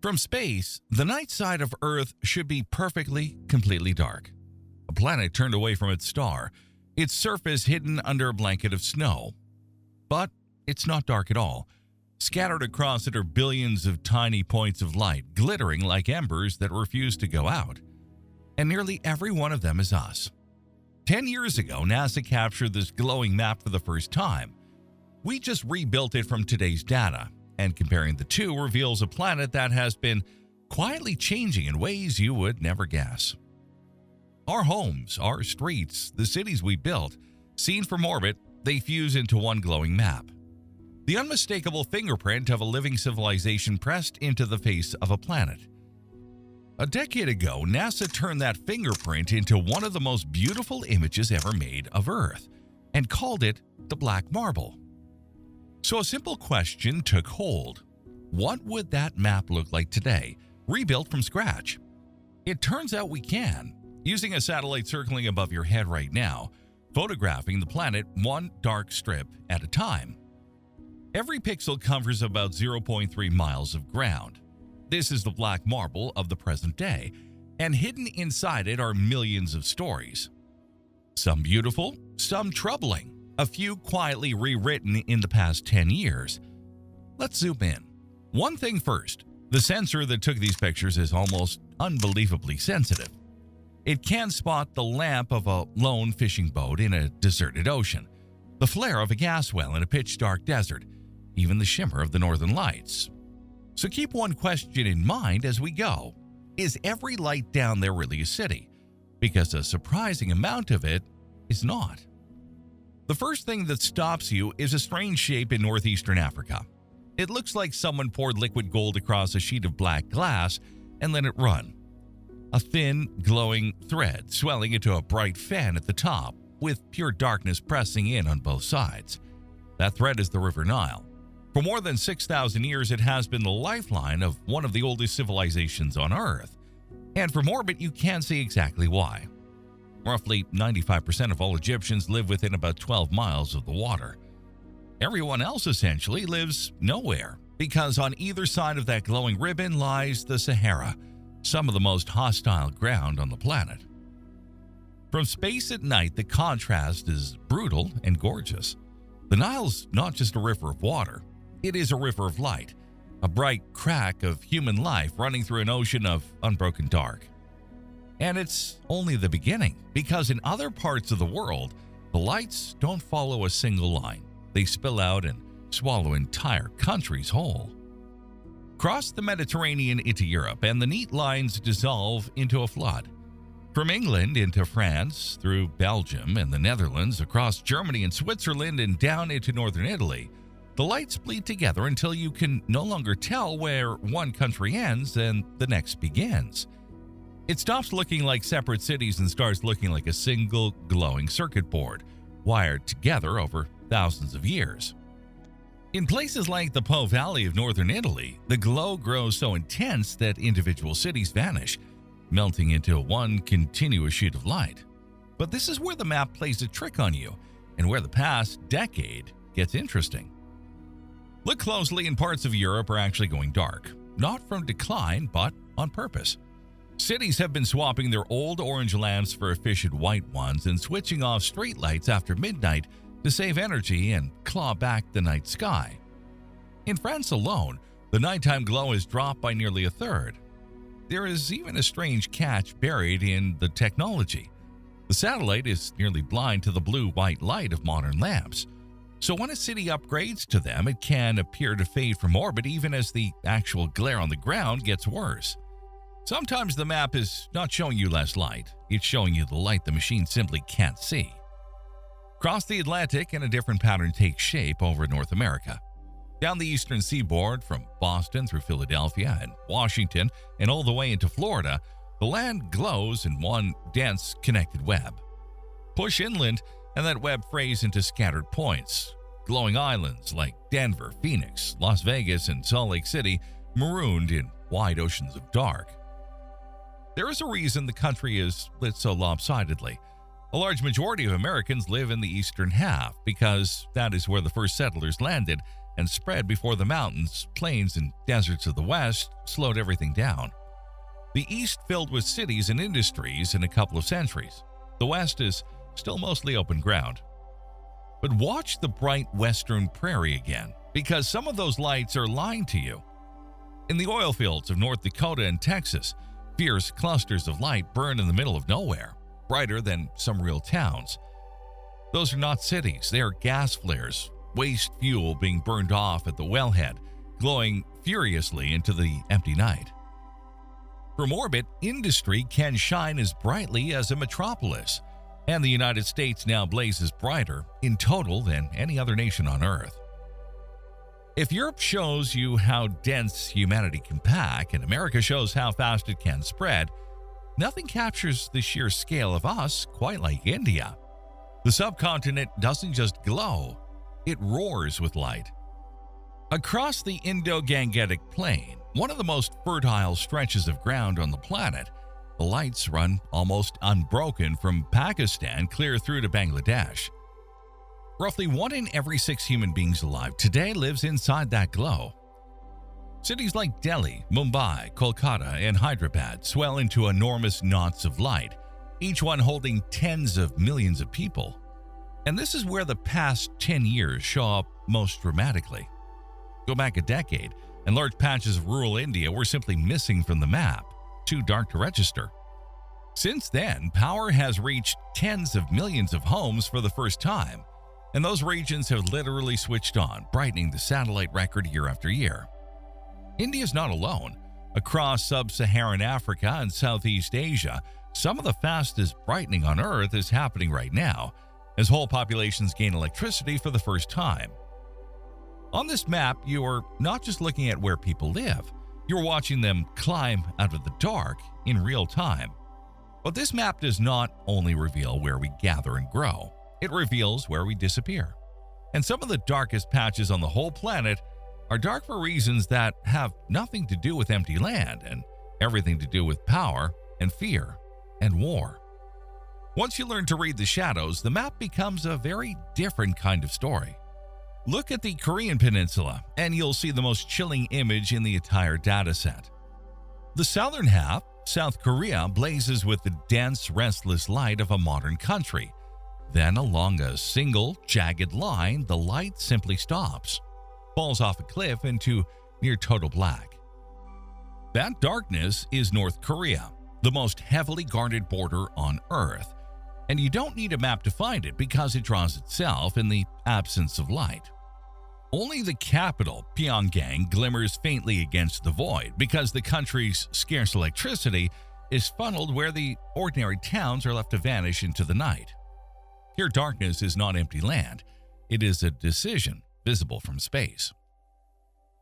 From space, the night side of Earth should be perfectly, completely dark. A planet turned away from its star, its surface hidden under a blanket of snow. But it's not dark at all. Scattered across it are billions of tiny points of light, glittering like embers that refuse to go out. And nearly every one of them is us. 10 years ago, NASA captured this glowing map for the first time. We just rebuilt it from today's data, and comparing the two reveals a planet that has been quietly changing in ways you would never guess. Our homes, our streets, the cities we built, seen from orbit, they fuse into one glowing map. The unmistakable fingerprint of a living civilization pressed into the face of a planet. A decade ago, NASA turned that fingerprint into one of the most beautiful images ever made of Earth and called it the Black Marble. So a simple question took hold. What would that map look like today, rebuilt from scratch? It turns out we can, using a satellite circling above your head right now, photographing the planet one dark strip at a time. Every pixel covers about 0.3 miles of ground. This is the black marble of the present day, and hidden inside it are millions of stories. Some beautiful, some troubling, a few quietly rewritten in the past 10 years. Let's zoom in. One thing first, the sensor that took these pictures is almost unbelievably sensitive. It can spot the lamp of a lone fishing boat in a deserted ocean, the flare of a gas well in a pitch-dark desert, even the shimmer of the northern lights. So keep one question in mind as we go. Is every light down there really a city? Because a surprising amount of it is not. The first thing that stops you is a strange shape in northeastern Africa. It looks like someone poured liquid gold across a sheet of black glass and let it run. A thin, glowing thread swelling into a bright fan at the top, with pure darkness pressing in on both sides. That thread is the River Nile. For more than 6,000 years, it has been the lifeline of one of the oldest civilizations on Earth. And from orbit, you can see exactly why. Roughly 95% of all Egyptians live within about 12 miles of the water. Everyone else essentially lives nowhere, because on either side of that glowing ribbon lies the Sahara, some of the most hostile ground on the planet. From space at night, the contrast is brutal and gorgeous. The Nile's not just a river of water. It is a river of light, a bright crack of human life running through an ocean of unbroken dark. And it's only the beginning, because in other parts of the world, the lights don't follow a single line. They spill out and swallow entire countries whole. Cross the Mediterranean into Europe, and the neat lines dissolve into a flood. From England into France, through Belgium and the Netherlands, across Germany and Switzerland, and down into northern Italy, the lights bleed together until you can no longer tell where one country ends and the next begins. It stops looking like separate cities and starts looking like a single glowing circuit board, wired together over thousands of years. In places like the Po Valley of northern Italy, the glow grows so intense that individual cities vanish, melting into one continuous sheet of light. But this is where the map plays a trick on you, and where the past decade gets interesting. Look closely, and parts of Europe are actually going dark, not from decline, but on purpose. Cities have been swapping their old orange lamps for efficient white ones and switching off streetlights after midnight to save energy and claw back the night sky. In France alone, the nighttime glow has dropped by nearly a third. There is even a strange catch buried in the technology. The satellite is nearly blind to the blue-white light of modern lamps. So when a city upgrades to them, it can appear to fade from orbit even as the actual glare on the ground gets worse. Sometimes the map is not showing you less light. It's showing you the light the machine simply can't see. Cross the Atlantic and a different pattern takes shape over North America. Down the eastern seaboard, from Boston through Philadelphia and Washington and all the way into Florida, the land glows in one dense, connected web. Push inland, and that web frays into scattered points, glowing islands like Denver, Phoenix, Las Vegas, and Salt Lake City, marooned in wide oceans of dark. There is a reason the country is lit so lopsidedly. A large majority of Americans live in the eastern half because that is where the first settlers landed and spread before the mountains, plains, and deserts of the West slowed everything down. The East filled with cities and industries in a couple of centuries. The West is still mostly open ground. But watch the bright western prairie again, because some of those lights are lying to you. In the oil fields of North Dakota and Texas, fierce clusters of light burn in the middle of nowhere, brighter than some real towns. Those are not cities, they are gas flares, waste fuel being burned off at the wellhead, glowing furiously into the empty night. From orbit, industry can shine as brightly as a metropolis, and the United States now blazes brighter in total than any other nation on Earth. If Europe shows you how dense humanity can pack and America shows how fast it can spread, nothing captures the sheer scale of us quite like India. The subcontinent doesn't just glow, it roars with light. Across the Indo-Gangetic Plain, one of the most fertile stretches of ground on the planet, the lights run almost unbroken from Pakistan clear through to Bangladesh. Roughly 1 in every 6 human beings alive today lives inside that glow. Cities like Delhi, Mumbai, Kolkata, and Hyderabad swell into enormous knots of light, each one holding tens of millions of people. And this is where the past 10 years show up most dramatically. Go back a decade, and large patches of rural India were simply missing from the map, too dark to register. Since then, power has reached tens of millions of homes for the first time, and those regions have literally switched on, brightening the satellite record year after year. India is not alone. Across sub-Saharan Africa and Southeast Asia, some of the fastest brightening on Earth is happening right now, as whole populations gain electricity for the first time. On this map, you are not just looking at where people live, you're watching them climb out of the dark in real time. But this map does not only reveal where we gather and grow, it reveals where we disappear. And some of the darkest patches on the whole planet are dark for reasons that have nothing to do with empty land and everything to do with power and fear and war. Once you learn to read the shadows, the map becomes a very different kind of story. Look at the Korean Peninsula, and you'll see the most chilling image in the entire dataset. The southern half, South Korea, blazes with the dense, restless light of a modern country. Then, along a single, jagged line, the light simply stops, falls off a cliff into near total black. That darkness is North Korea, the most heavily guarded border on Earth. And you don't need a map to find it because it draws itself in the absence of light. Only the capital, Pyongyang, glimmers faintly against the void because the country's scarce electricity is funneled where the ordinary towns are left to vanish into the night. Here, darkness is not empty land. It is a decision visible from space.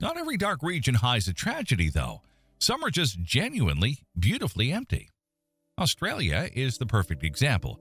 Not every dark region hides a tragedy, though. Some are just genuinely, beautifully empty. Australia is the perfect example.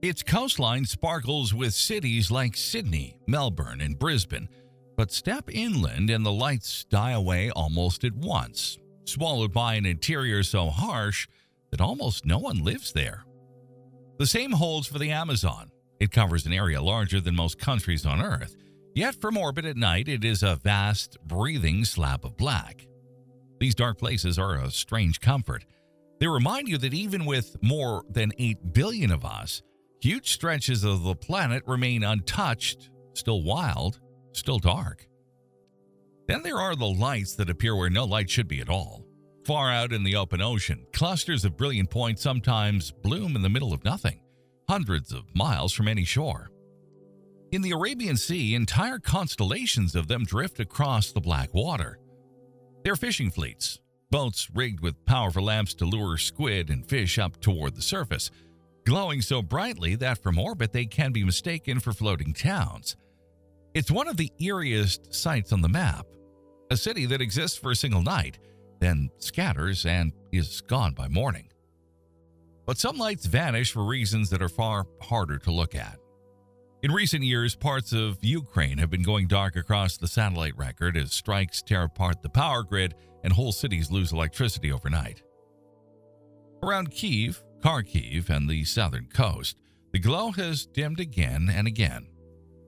Its coastline sparkles with cities like Sydney, Melbourne, and Brisbane, but step inland and the lights die away almost at once, swallowed by an interior so harsh that almost no one lives there. The same holds for the Amazon. It covers an area larger than most countries on Earth, yet from orbit at night it is a vast, breathing slab of black. These dark places are a strange comfort. They remind you that even with more than 8 billion of us, huge stretches of the planet remain untouched, still wild, still dark. Then there are the lights that appear where no light should be at all. Far out in the open ocean, clusters of brilliant points sometimes bloom in the middle of nothing, hundreds of miles from any shore. In the Arabian Sea, entire constellations of them drift across the black water. They're fishing fleets, boats rigged with powerful lamps to lure squid and fish up toward the surface, glowing so brightly that from orbit they can be mistaken for floating towns. It's one of the eeriest sights on the map, a city that exists for a single night, then scatters and is gone by morning. But some lights vanish for reasons that are far harder to look at. In recent years, parts of Ukraine have been going dark across the satellite record as strikes tear apart the power grid and whole cities lose electricity overnight. Around Kyiv, Kharkiv, and the southern coast, the glow has dimmed again and again.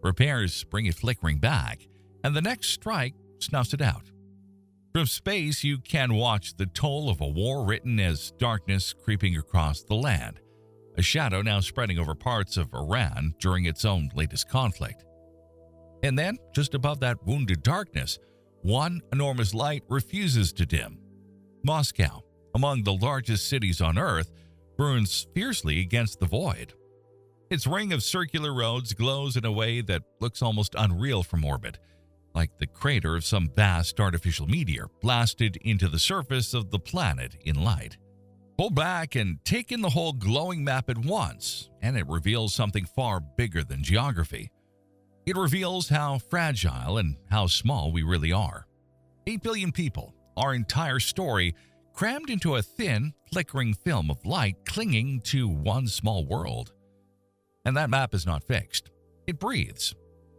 Repairs bring it flickering back, and the next strike snuffs it out. From space, you can watch the toll of a war written as darkness creeping across the land, a shadow now spreading over parts of Iran during its own latest conflict. And then, just above that wounded darkness, one enormous light refuses to dim. Moscow, among the largest cities on Earth, burns fiercely against the void. Its ring of circular roads glows in a way that looks almost unreal from orbit, like the crater of some vast artificial meteor blasted into the surface of the planet in light. Pull back and take in the whole glowing map at once, and it reveals something far bigger than geography. It reveals how fragile and how small we really are. 8 billion people, our entire story, crammed into a thin, flickering film of light clinging to one small world. And that map is not fixed. It breathes.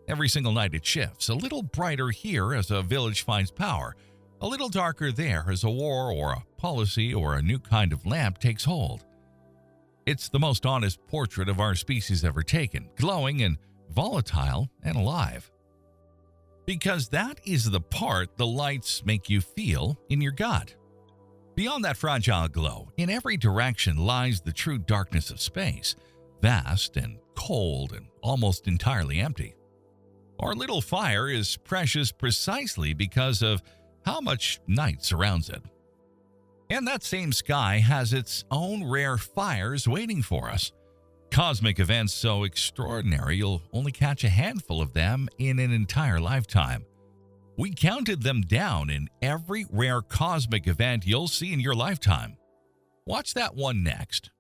Every single night it shifts, a little brighter here as a village finds power, a little darker there as a war or a policy or a new kind of lamp takes hold. It's the most honest portrait of our species ever taken, glowing and volatile and alive. Because that is the part the lights make you feel in your gut. Beyond that fragile glow, in every direction lies the true darkness of space, vast and cold and almost entirely empty. Our little fire is precious precisely because of how much night surrounds it. And that same sky has its own rare fires waiting for us. Cosmic events so extraordinary you'll only catch a handful of them in an entire lifetime. We counted them down in every rare cosmic event you'll see in your lifetime. Watch that one next.